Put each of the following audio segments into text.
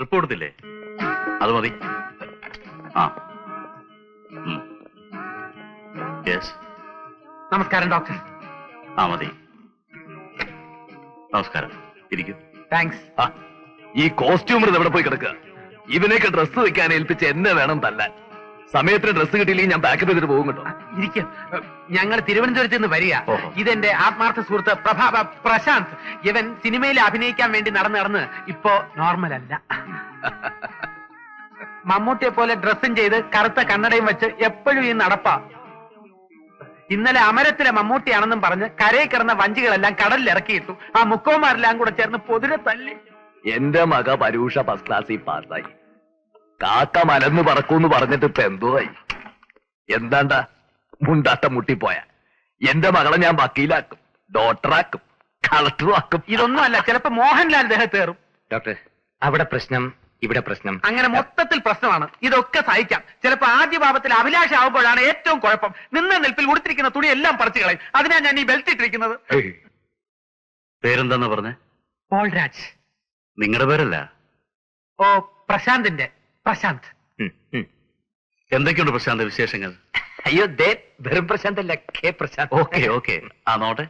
Report കൊടുത്തില്ലേ? അത് മതി. ആ യെസ്. നമസ്കാരം ഡോക്ടർ. ആ മതി. നമസ്കാരം. ഇരിക്കും. താങ്ക്സ്. ഈ കോസ്റ്റ്യൂമർ എവിടെ പോയി കിടക്കുക? ഇവനെയൊക്കെ ഡ്രസ്സ് വെക്കാൻ ഏൽപ്പിച്ച് എന്നെ വേണം തല്ലാൻ. സമയത്തിന് ഡ്രസ്സ് കിട്ടിയില്ലെങ്കിൽ ഞാൻ പാക്കപ്പ് ചെയ്തിട്ട് പോകും കേട്ടോ. ഇരിക്കും. ഞങ്ങൾ തിരുവനന്തപുരത്ത് നിന്ന് വരിക. ഓഹോ. ഇതെന്റെ ആത്മാർത്ഥ സുഹൃത്ത് പ്രശാന്ത്. ഇവൻ സിനിമയിൽ അഭിനയിക്കാൻ വേണ്ടി നടന്ന് ഇപ്പോ നോർമൽ അല്ല. മമ്മൂട്ടിയെ പോലെ ഡ്രസ്സും ചെയ്ത് കറുത്ത കണ്ണടയും വെച്ച് എപ്പോഴും ഈ നടപ്പാ. ഇന്നലെ അമരത്തിലെ മമ്മൂട്ടിയാണെന്നും പറഞ്ഞ് കരയിൽ കിടന്ന വഞ്ചികളെല്ലാം കടലിൽ ഇറക്കിയിട്ടു. ആ മുക്കോമാരെല്ലാം കൂടെ ചേർന്ന് പൊതിരെ തല്ലി. എന്റെ മക പരൂഷ ഫസ്റ്റ് ക്ലാസ്സിൽ പാസ്സായി. കാക്ക മലന്ന് പറക്കൂന്ന് പറഞ്ഞിട്ട് ഇപ്പൊ എന്തോയി? എന്താണ്ടാ മുണ്ടാട്ടം മുട്ടിപ്പോയ എന്റെ മകളെ ഞാൻ വക്കീലാക്കും, ഡോക്ടറാക്കും, കളക്ടറും ആക്കും. ഇതൊന്നും അല്ല, ചിലപ്പോ മോഹൻലാൽ ദേഹത്ത് കയറും. ഡോക്ടർ, അവിടെ പ്രശ്നം, ഇവിടെ പ്രശ്നം, അങ്ങനെ മൊത്തത്തിൽ പ്രശ്നമാണ്. ഇതൊക്കെ സഹിക്കാം. ചിലപ്പോ ആദ്യ ഭാവത്തിൽ അഭിലാഷാവുമ്പോഴാണ് ഏറ്റവും കുഴപ്പം. നിന്ന നിൽപ്പിൽ ഉടുത്തിരിക്കുന്ന തുണി എല്ലാം പറിച്ചു കളയും. അതിനാ ഞാൻ ഈ ബെൽറ്റ് ഇട്ടിരിക്കുന്നത്. പേരെന്താന്ന് പറഞ്ഞേ? പോൾരാജ്. നിങ്ങളുടെ പേരല്ല? ഓ, പ്രശാന്തിന്റെ. പ്രശാന്ത്. എന്തൊക്കെയുണ്ട് പ്രശാന്ത് വിശേഷങ്ങൾ? അയ്യോ ദേ വെറും പ്രശാന്ത് അല്ല, കെ പ്രശാന്ത്. Okay okay. ആ നോട്ടെ.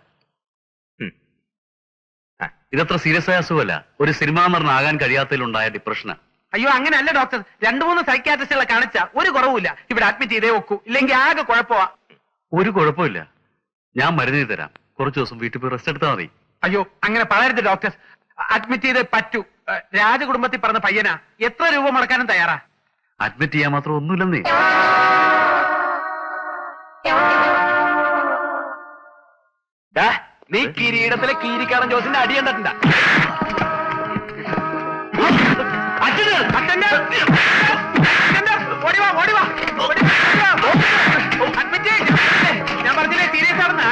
ഇതത്ര സീരിയസ് ആയ അസുഖമല്ല. ഒരു സിനിമാ നടനാകാൻ കഴിയാത്തതിലുണ്ടായ ഡിപ്രഷനാ. അയ്യോ അങ്ങനെയല്ല ഡോക്ടർ. 2-3 സൈക്യാട്രിസ്റ്റുകളെ കാണിച്ച ഒരു കുറവുമില്ല. ഇവിടെ അഡ്മിറ്റ് ചെയ്തേ ഒക്കൂ, ഇല്ലെങ്കിൽ ആകെ കുഴപ്പമാ. ഒരു കുഴപ്പമില്ല, ഞാൻ മരുന്ന് ചെയ്ത് തരാം. കുറച്ചു ദിവസം വീട്ടിൽ പോയി റെസ്റ്റ് എടുത്താൽ മതി. അയ്യോ അങ്ങനെ പറയരുത് ഡോക്ടർ. അഡ്മിറ്റ് ചെയ്തേ പറ്റൂ. രാജകുടുംബത്തിൽ പറഞ്ഞ പയ്യനാ. എത്ര രൂപ മുടക്കാനും തയ്യാറാ. അഡ്മിറ്റ് ചെയ്യാൻ മാത്രം ഒന്നുമില്ലെന്നേ. നീ കിരീടത്തിലെ കീരിക്കാടൻ ജോസിന്റെ അടി കണ്ടിട്ടുണ്ടാ? ഞാൻ പറഞ്ഞില്ലേ സീരിയസ് ആണെന്ന്.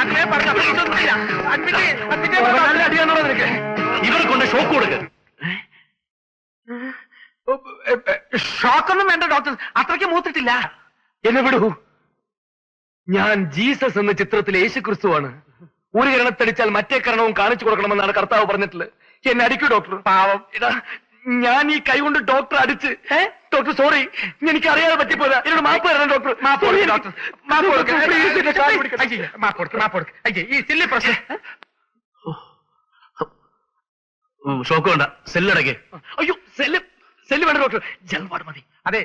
ഇവർ കൊണ്ട് ഷോക്ക് കൊടുക്കുക. ഷോക്കൊന്നും വേണ്ട ഡോക്ടർ, അത്രയ്ക്ക് മൂത്തിട്ടില്ല. എന്നെ വിടൂ. ഞാൻ ജീസസ് എന്ന ചിത്രത്തിലെ യേശു ക്രിസ്തുവാണ്. ഒരു കരണത്തടിച്ചാൽ മറ്റേ കരണവും കാണിച്ചു കൊടുക്കണമെന്നാണ് കർത്താവ് പറഞ്ഞിട്ടുള്ളത്. എന്നെ അടിക്കൂ ഡോക്ടർ. പാവം. ഇതാ ഞാൻ ഈ കൈ കൊണ്ട് ഡോക്ടർ അടിച്ച്. ഡോക്ടർ സോറി, എനിക്ക് അറിയാതെ പറ്റിപ്പോരാ. എന്നോട് മാപ്പ് തരണം ഡോക്ടർ. ഈ സില്ലി പ്രശ്നം. ഷോക്ക് വേണ്ട, സെല്ലടക്കേ. അയ്യോ സെല്ല് വേണ്ട ഡോക്ടർ, ജൽവാട് മതി. അതെ,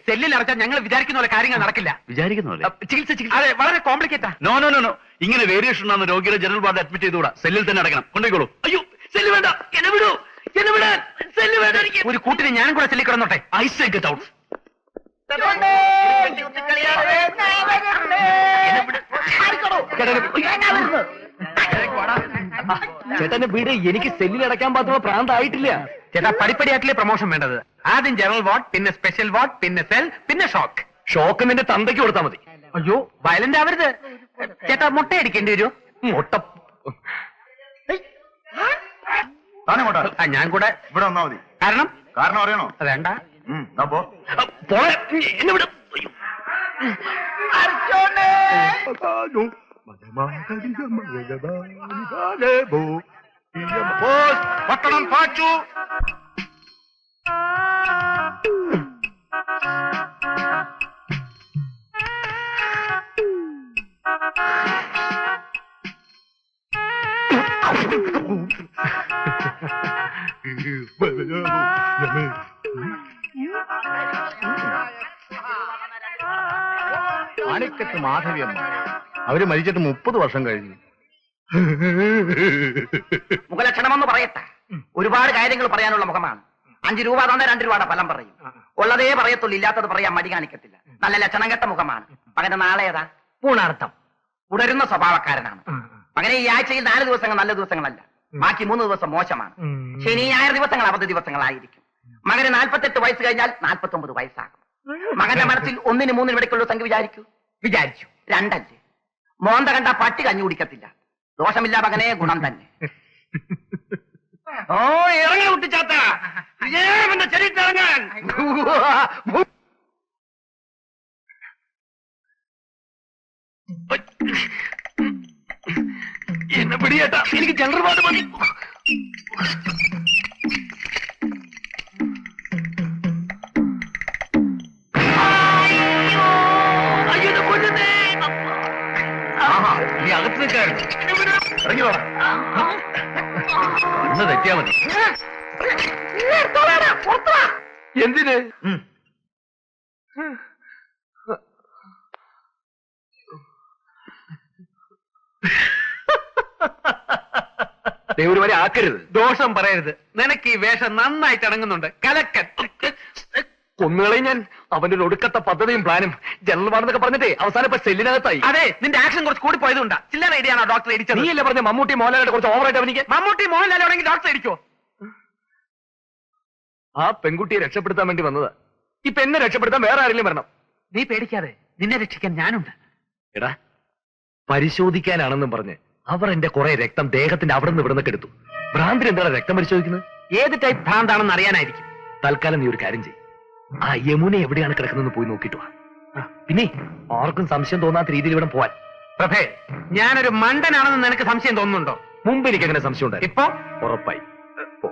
സെല്ലിൽ അടച്ചാൽ ഞങ്ങൾ വിചാരിക്കുന്ന പോലെ കാര്യങ്ങൾ നടക്കില്ല. വിചാരിക്കുന്നല്ലേ? ചികിത്സ അതെ, വളരെ കോംപ്ലിക്കേറ്റാ. No no no no. ഇങ്ങനെ വേരിയേഷൻ ഉണ്ടാകുന്ന രോഗികളെ ജനറൽ വാർഡ് അഡ്മിറ്റ് ചെയ്തുകൂടാ. സെല്ലിൽ തന്നെ അടക്കണം. കൊണ്ടുപോയിക്കോളൂ. അയ്യോ സെല്ല് വേണ്ട, എന്നെ വിടൂ. എന്നെ വിടാൻ സെല്ല് വേണ്ട എനിക്ക്. ഒരു കൂട്ടിന് ഞാനും കൂടെ സെല്ലി കിടന്നോട്ടെ. I say get out. ചേട്ടന്റെ വീട് എനിക്ക് സെല്ലിൽ അടയ്ക്കാൻ പാത്തുള്ള പ്രാന്തായിട്ടില്ല. ചേട്ടാ, പടിപ്പടിയായിട്ടില്ലേ പ്രൊമോഷൻ വേണ്ടത്? ആദ്യം ജനറൽ വാർഡ്, പിന്നെ സ്പെഷ്യൽ വാർഡ്, പിന്നെ സെൽ, പിന്നെ ഷോക്ക്. ഷോക്ക് നിന്റെ തന്തയ്ക്ക് കൊടുത്താൽ മതി. അയ്യോ വയലന്റ് ആവരുത് ചേട്ടാ. മുട്ട അടിക്കേണ്ടി വരുമോ? മുട്ട ഞാൻ കൂടെ ഇവിടെ വന്നാ മതി. കാരണം അറിയണോ? വേണ്ട. പോളെ എന്നെ വിടും. പട്ടണം പാച്ചു. മാണിക്കത്ത് മാധവിയമ്മ, അവര് മരിച്ചിട്ട് 30 വർഷം കഴിഞ്ഞു. മുഖലക്ഷണമെന്ന് പറയട്ടെ. ഒരുപാട് കാര്യങ്ങൾ പറയാനുള്ള മുഖമാണ്. 5 രൂപ തന്നെ 2 രൂപയുടെ ഫലം പറയും. ഉള്ളതേ പറയത്തുള്ളൂ, ഇല്ലാത്തത് പറയാൻ മടി കാണിക്കത്തില്ല. നല്ല ലക്ഷണം കെട്ട മുഖമാണ്. മകന്റെ നാളെ ഏതാ? പൂണാർത്ഥം. ഉടരുന്ന സ്വഭാവക്കാരനാണ്. മകനെ ഈ ആഴ്ചയിൽ 4 ദിവസങ്ങൾ നല്ല ദിവസങ്ങളല്ല, ബാക്കി 3 ദിവസം മോശമാണ്. ശനി ഞായർ ദിവസങ്ങൾ അവധി ദിവസങ്ങളായിരിക്കും. മകന് 48 വയസ്സ് കഴിഞ്ഞാൽ 49 വയസ്സാകും. മകന്റെ മനസ്സിൽ 1-ന് 3-ന് ഇടയ്ക്കുള്ള സംഖ്യ വിചാരിച്ചു 2 അല്ലേ. മോന്ത കണ്ട പട്ടി കഞ്ഞി കുടിക്കത്തില്ല. ദോഷമില്ല മകനെ, ഗുണം തന്നെ. ഓ ഇറങ്ങി കുട്ടിച്ചാത്ത ചരിത്രങ്ങാൻ. എന്നെ പിടിയേട്ടാ, എനിക്ക് ജനറൽ വാർഡ് മതി. നിൽക്കായിരുന്നു. ഇറങ്ങി വാ. ഒന്ന് തെറ്റിയാ മതി. എന്തിന്? ദൈവരുമാരെ ആക്കരുത്. ദോഷം പറയരുത്. നിനക്ക് ഈ വേഷം നന്നായിട്ട് ഇണങ്ങുന്നുണ്ട്. കലക്കൻ. കൊന്നുകളെ ഞാൻ. അവന്റെ ഒരു ഒടുക്കത്തെ പദ്ധതിയും പ്ലാനും ജനറൽ വാർന്നൊക്കെ പറഞ്ഞിട്ടേ അവസാനം ഇപ്പൊ സെല്ലിനകത്തായി. അതെ, നിന്റെ ആക്ഷൻ കുറച്ച് കൂടി പോയതുകൊണ്ടാ. ചില്ലറ ഐഡിയാണോ ഡോക്ടർ ഇടിച്ചത്? നീയല്ലേ പറഞ്ഞ മമ്മൂട്ടി മോഹൻലാലിന്റെ കുറച്ച് ഓവറായിട്ട് അവനിക്ക്. മമ്മൂട്ടി മോഹൻലാൽ ആണെങ്കിൽ ഡോക്ടർ ഇടിക്കോ? ആ പെൺകുട്ടിയെ രക്ഷപ്പെടുത്താൻ വേണ്ടി വന്നതാ. ഇപ്പൊ എന്നെ രക്ഷപ്പെടുത്താൻ വേറെ ആരെങ്കിലും വരണം. നീ പേടിക്കാതെ, നിന്നെ രക്ഷിക്കാൻ ഞാനുണ്ട്. എടാ, പരിശോധിക്കാനാണെന്നും പറഞ്ഞ് അവർ എന്റെ കുറെ രക്തം ദേഹത്തിന്റെ അവിടെ നിന്ന് ഇവിടുന്ന് എടുത്തു. ഭ്രാന്തിന് എന്താണ് രക്തം പരിശോധിക്കുന്നത്? ഏത് ടൈപ്പ് ഭ്രാന്താണെന്ന് അറിയാനായിരിക്കും. തൽക്കാലം നീ ഒരു കാര്യം ചെയ്യും, ആ യമുന എവിടെയാണ് കിടക്കുന്നതെന്ന് പോയി നോക്കിയിട്ട് വാ. പിന്നെ ആർക്കും സംശയം തോന്നാത്ത രീതിയിൽ ഇവിടെ പോവാൻ. പ്രഭേ, ഞാനൊരു മണ്ടനാണെന്ന് നിനക്ക് സംശയം തോന്നുന്നുണ്ടോ? മുമ്പ് എനിക്ക് അങ്ങനെ സംശയം ഉണ്ടായി. ഇപ്പൊ ഉറപ്പായി. പോ.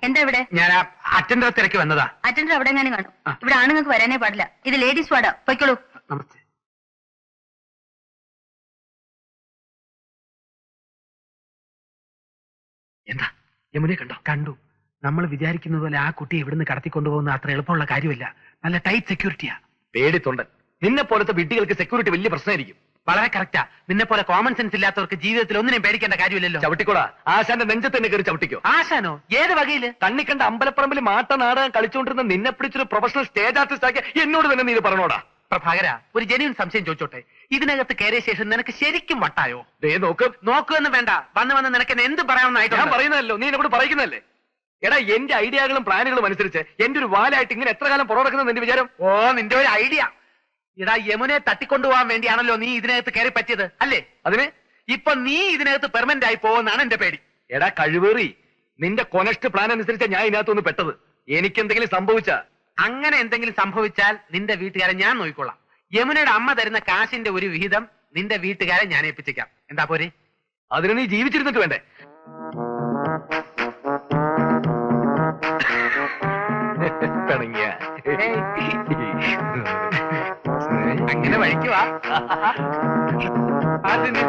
എന്താ ഇവിടെ? ഞാൻ അറ്റൻഡർ തിരക്ക് വന്നതാ. അറ്റൻഡർ അവിടെ എങ്ങാനും കാണും. ഇവിടെ ആണുങ്ങൾക്ക് വരാനേ പാടില്ല. ഇത് ലേഡീസ് വാർഡാ. പൊയ്ക്കോളൂ. നമസ്തേ. എന്താ യമുനെ കണ്ടോ? കണ്ടു. നമ്മൾ വിചാരിക്കുന്നത് പോലെ ആ കുട്ടി ഇവിടുന്ന് കടത്തിക്കൊണ്ടുപോകുന്ന അത്ര എളുപ്പമുള്ള കാര്യമില്ല. നല്ല ടൈറ്റ് സെക്യൂരിറ്റിയാ. പേടിത്തൊണ്ടൻ. നിന്നെ പോലത്തെ വിഡ്ഢികൾക്ക് സെക്യൂരിറ്റി വലിയ പ്രശ്നമായിരിക്കും. വളരെ കറക്റ്റാ. നിന്നെ പോലെ കോമൺ സെൻസ് ഇല്ലാത്തവർക്ക് ജീവിതത്തിൽ ഒന്നിനും പേടിക്കേണ്ട കാര്യമില്ലല്ലോ. ചവിട്ടിക്കോടാ. ആശാന്റെ നെഞ്ചത്ത് തന്നെ കയറി ചവിട്ടിക്കോ. ആശാനോ? ഏത് വകയില്? തണ്ണിക്കണ്ട അമ്പലപ്പറമ്പിൽ മാട്ട നാടകം കളിച്ചുകൊണ്ടിരുന്ന നിന്നെ പിടിച്ചൊരു പ്രൊഫഷണൽ സ്റ്റേജ് ആർട്ടിസ്റ്റ് ആക്കി എന്നോട് തന്നെ നീ ഇത് പറഞ്ഞോടാ. പ്രഭാകര, ഒരു ജെന്യൂൻ സംശയം ചോദിച്ചോട്ടെ. ഇതിനകത്ത് കയറിയ ശേഷം നിനക്ക് ശരിക്കും വട്ടായോ? ദേ നോക്ക്. നോക്കുമെന്ന് വേണ്ട. വന്ന് നിനക്ക് എന്നെ എന്ത് ഞാൻ പറയാമെന്നായിട്ട് പറയുന്നതല്ലോ, നീ എന്നോട് പറയുന്നതല്ലേ. എടാ, എന്റെ ഐഡിയകളും പ്ലാനുകളും അനുസരിച്ച് എന്റെ ഒരു വാലായിട്ട് ഇങ്ങനെ എത്ര കാലം പുറകിക്കുന്നത് നിന്റെ വിചാരം? ഓ, നിന്റെ ഒരു ഐഡിയ. ഇടാ, യമുനെ തട്ടിക്കൊണ്ടുപോകാൻ വേണ്ടിയാണല്ലോ നീ ഇതിനകത്ത് കയറി പറ്റിയത് അല്ലേ? അതിന് ഇപ്പൊ നീ ഇതിനകത്ത് പെർമനന്റ് ആയി പോകുമെന്നാണ് എന്റെ പേടി. എടാ കഴിവേറി, നിന്റെ കൊനസ്റ്റ് പ്ലാൻ അനുസരിച്ച് ഞാൻ ഇതിനകത്തൊന്ന് പെട്ടത്. എനിക്കെന്തെങ്കിലും സംഭവിച്ച അങ്ങനെ എന്തെങ്കിലും സംഭവിച്ചാൽ നിന്റെ വീട്ടുകാരെ ഞാൻ നോക്കിക്കൊള്ളാം. യമുനയുടെ അമ്മ തരുന്ന കാശിന്റെ ഒരു വിഹിതം നിന്റെ വീട്ടുകാരെ ഞാൻ ഏൽപ്പിച്ചേക്കാം. എന്താ പോരെ? അതിന് നീ ജീവിച്ചിരുന്നിട്ട് വേണ്ടേ? പിണങ്ങിയ അങ്ങനെ വഴിക്കുവാ. അതിന്